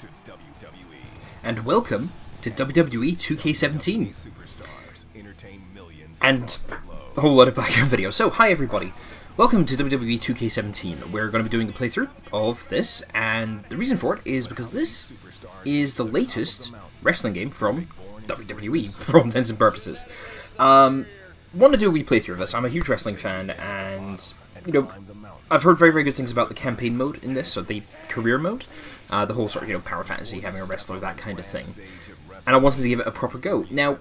to WWE. And welcome to WWE 2K17. And a whole lot of background video. So, hi everybody. Welcome to WWE 2K17. We're going to be doing a playthrough of this, and the reason for it is because this is the latest wrestling game from WWE, for all intents and purposes. Want to do a wee playthrough of this. I'm a huge wrestling fan, and, you know, I've heard very, very good things about the campaign mode in this, so the career mode. The whole sort of, you know, power fantasy, having a wrestler, that kind of thing. And I wanted to give it a proper go. Now,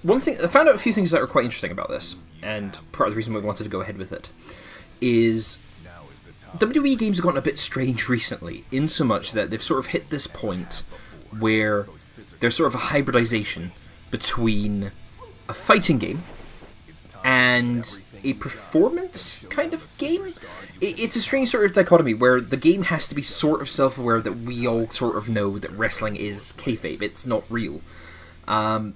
one thing, I found out a few things that are quite interesting about this, and part of the reason we wanted to go ahead with it, is WWE games have gotten a bit strange recently, in so much that they've sort of hit this point where there's sort of a hybridization between a fighting game and a performance kind of game. It's a strange sort of dichotomy where the game has to be sort of self-aware that we all sort of know that wrestling is kayfabe, it's not real. But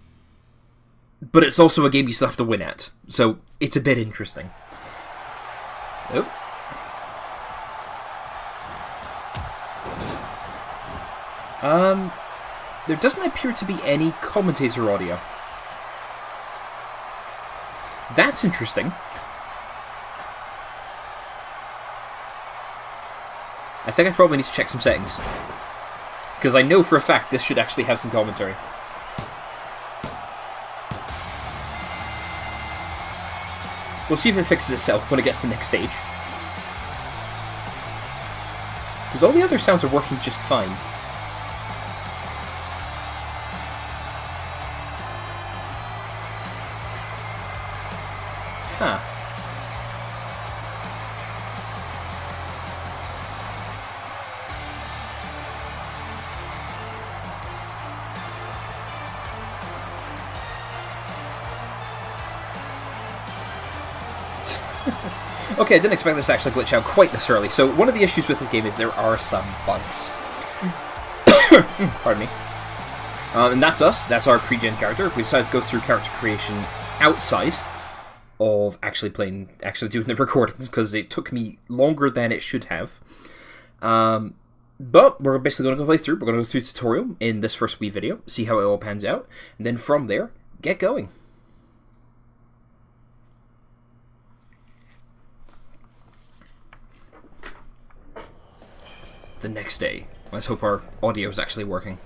it's also a game you still have to win at, so it's a bit interesting. Oh. There doesn't appear to be any commentator audio. That's interesting. I think I probably need to check some settings, because I know for a fact this should actually have some commentary. We'll see if it fixes itself when it gets to the next stage. Because all the other sounds are working just fine. Huh. Okay, I didn't expect this to actually glitch out quite this early. So one of the issues with this game is there are some bugs. Pardon me. And that's us. That's our pre-gen character. We decided to go through character creation outside of actually doing the recordings, because it took me longer than it should have. But we're basically going to go play through. We're going to go through the tutorial in this first wee video, see how it all pans out, and then from there, get going. The next day. Let's hope our audio is actually working.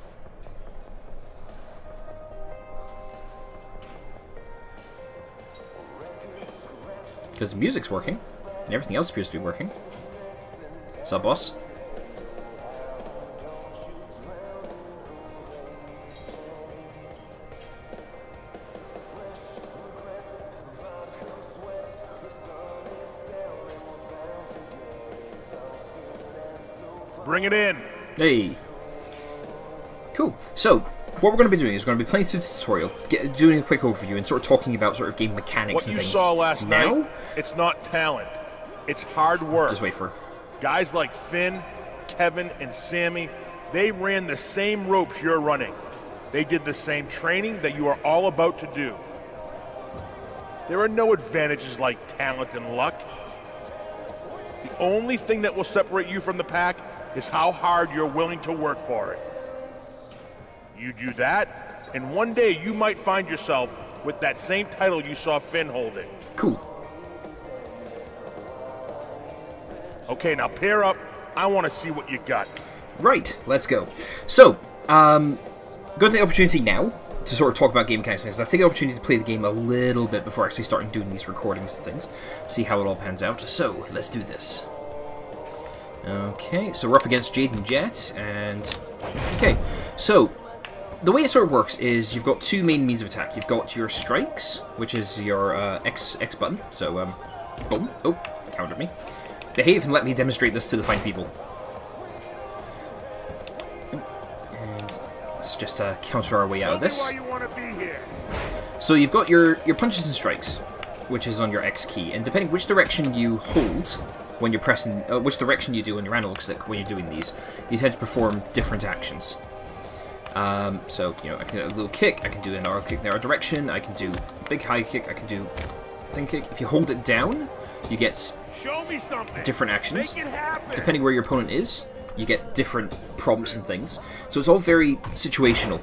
Because the music's working, and everything else appears to be working. What's up, boss? Bring it in. Hey. Cool. So, what we're going to be doing is we're going to be playing through the tutorial, doing a quick overview, and sort of talking about sort of game mechanics and things. What you saw last night, it's not talent. It's hard work. Just wait for it. Guys like Finn, Kevin, and Sammy, they ran the same ropes you're running. They did the same training that you are all about to do. There are no advantages like talent and luck. The only thing that will separate you from the pack is how hard you're willing to work for it. You do that, and one day you might find yourself with that same title you saw Finn holding. Cool. Okay, now pair up. I want to see what you got. Right, let's go. So, going to take the opportunity now to sort of talk about game mechanics and things. I've taken the opportunity to play the game a little bit before actually starting doing these recordings and things. See how it all pans out. So, let's do this. Okay, so we're up against Jade and Jet, and... Okay, so, the way it sort of works is you've got two main means of attack. You've got your strikes, which is your X button, so, boom. Oh, countered me. Behave and let me demonstrate this to the fine people. And let's just counter our way out of this. Why you want to be here. So you've got your punches and strikes, which is on your X key, and depending which direction you hold when you're pressing, which direction you do on your analog stick when you're doing these, you tend to perform different actions. So, you know, I can do a little kick, I can do an arrow kick in the arrow direction, I can do a big high kick, I can do thing kick. If you hold it down, you get Show me something. different actions, Make it happen. depending where your opponent is. you get different prompts and things. So it's all very situational,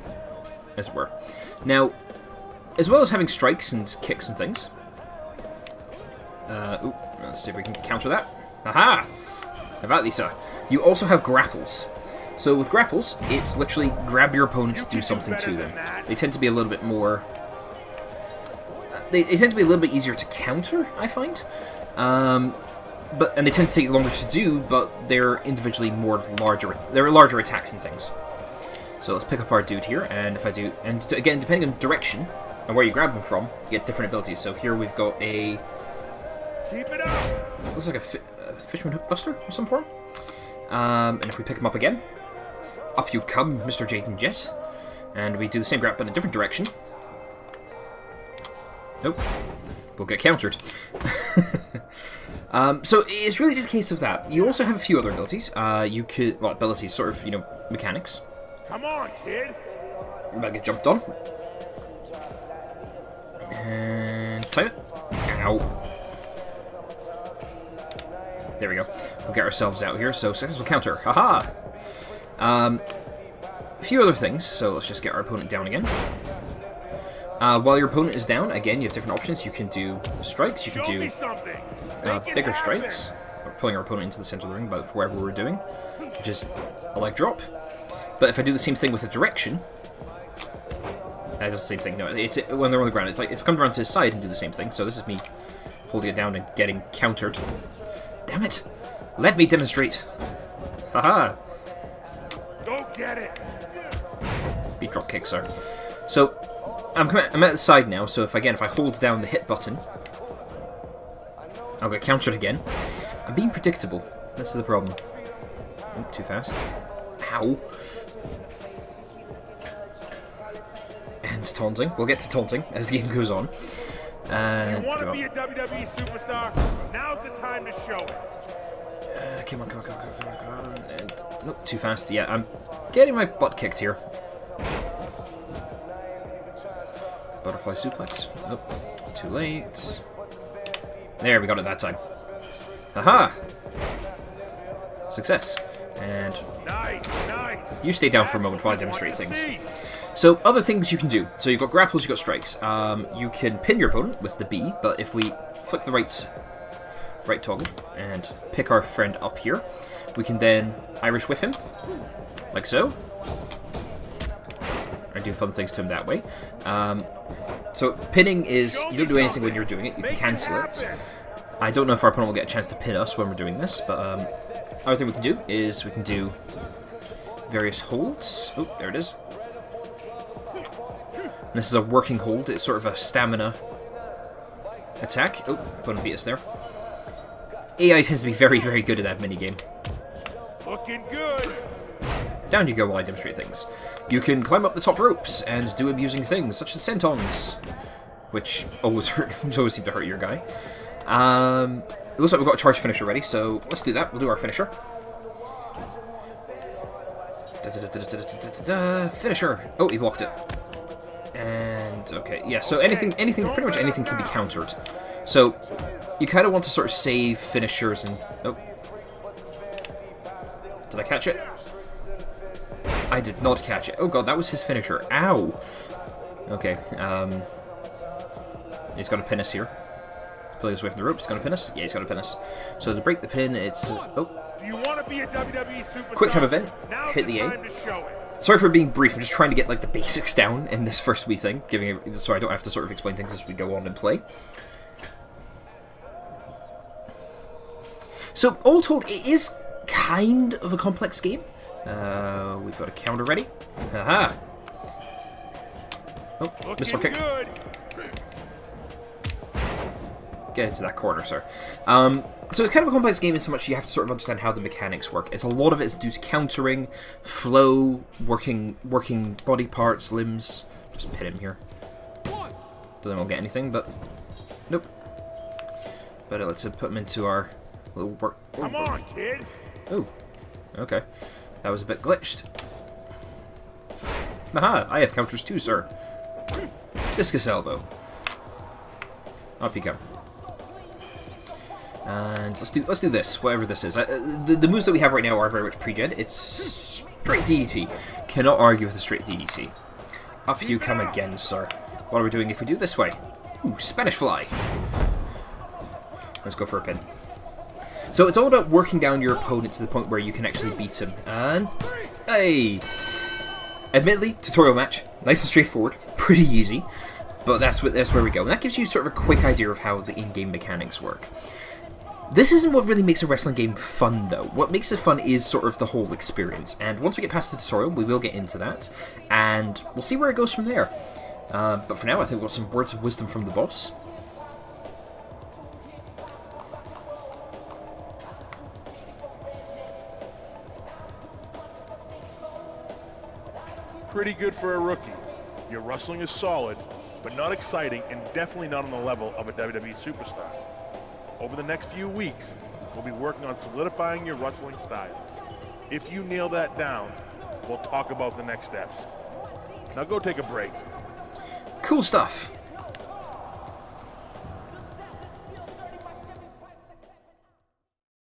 as it were. Now, as well as having strikes and kicks and things... let's see if we can counter that. Aha! About Lisa. You also have grapples. So with grapples, it's literally grab your opponent to do something to them. They tend to be a little bit more... They tend to be a little bit easier to counter, I find. And they tend to take longer to do, but they're individually more larger. They're larger attacks and things. So let's pick up our dude here, and if I do... And again, depending on direction and where you grab them from, you get different abilities. So here we've got a... Keep it up. Looks like a Fisherman Hook Buster of some form. And if we pick him up again, up you come, Mr. Jaden Jet. And we do the same grab, but in a different direction. Nope. We'll get countered. So it's really just a case of that. You also have a few other abilities. You could... Well, abilities, sort of, you know, mechanics. Come on, kid. I'm about to get jumped on. And... time it. Ow. There we go. We'll get ourselves out here. So, successful counter. Haha! A few other things. So, let's just get our opponent down again. While your opponent is down, again, you have different options. You can do strikes. You can do bigger strikes. We're pulling our opponent into the center of the ring by wherever we're doing. Which is a leg drop. But if I do the same thing with the direction... That does the same thing. No, it's when they're on the ground. It's like if it comes around to his side and do the same thing. So this is me holding it down and getting countered. Damn it! Let me demonstrate. Haha! Go get it. Beat drop kicks are. So I'm at the side now. So if I hold down the hit button, I'll get countered again. I'm being predictable. This is the problem. Oh, too fast. Ow! And taunting. We'll get to taunting as the game goes on. You want to be a WWE superstar? Now's the time to show it. Come on. And, nope, too fast. Yeah, I'm getting my butt kicked here. Butterfly suplex. Oh, too late. There, we got it that time. Aha! Success. And Nice. You stay down for a moment while I demonstrate things. So, other things you can do. So, you've got grapples, you've got strikes. You can pin your opponent with the B, but if we flick the right toggle and pick our friend up here, we can then Irish whip him, like so. And do fun things to him that way. So, pinning is, you don't do anything when you're doing it, you can cancel it. I don't know if our opponent will get a chance to pin us when we're doing this, but other thing we can do is we can do various holds. Oh, there it is. And this is a working hold. It's sort of a stamina attack. Oh, opponent beat us there. AI tends to be very, very good at that minigame. Looking good. Down you go while I demonstrate things. You can climb up the top ropes and do amusing things, such as sentons, which always seem to hurt your guy. It looks like we've got a charge finisher ready, so let's do that. We'll do our finisher. Finisher. Oh, he blocked it. And okay, yeah. So anything, pretty much anything can be countered. So you kind of want to sort of save finishers and oh, did I catch it? I did not catch it. Oh god, that was his finisher. Ow. Okay. He's got to pin us here. Pulling us away from the rope. He's going to pin us. Yeah, he's going to pin us. So to break the pin, it's Do you want to be a WWE superstar? Quick time event. Hit the A. Sorry for being brief, I'm just trying to get like the basics down in this first wee thing, so I don't have to sort of explain things as we go on and play. So, all told, it is kind of a complex game. We've got a counter ready. Aha! Oh, missed our kick. Good. Get into that corner, sir. So it's kind of a complex game in so much you have to sort of understand how the mechanics work. It's a lot of it is due to countering, flow, working body parts, limbs. Just pin him here. Don't think we'll get anything, but nope. But let's put him into our little work. Come on, kid. Oh, okay. That was a bit glitched. Aha! I have counters too, sir. Discus elbow. Up you come. And let's do this, whatever this is. The moves that we have right now are very much pre-gen. It's straight DDT. Cannot argue with a straight DDT. Up you come again, sir. What are we doing if we do this way? Ooh, Spanish Fly. Let's go for a pin. So it's all about working down your opponent to the point where you can actually beat him. And hey, admittedly, tutorial match, nice and straightforward, pretty easy. But that's where we go. And that gives you sort of a quick idea of how the in-game mechanics work. This isn't what really makes a wrestling game fun, though. What makes it fun is sort of the whole experience. And once we get past the tutorial, we will get into that. And we'll see where it goes from there. But for now, I think we've got some words of wisdom from the boss. Pretty good for a rookie. Your wrestling is solid, but not exciting and definitely not on the level of a WWE superstar. Over the next few weeks, we'll be working on solidifying your wrestling style. If you nail that down, we'll talk about the next steps. Now go take a break. Cool stuff.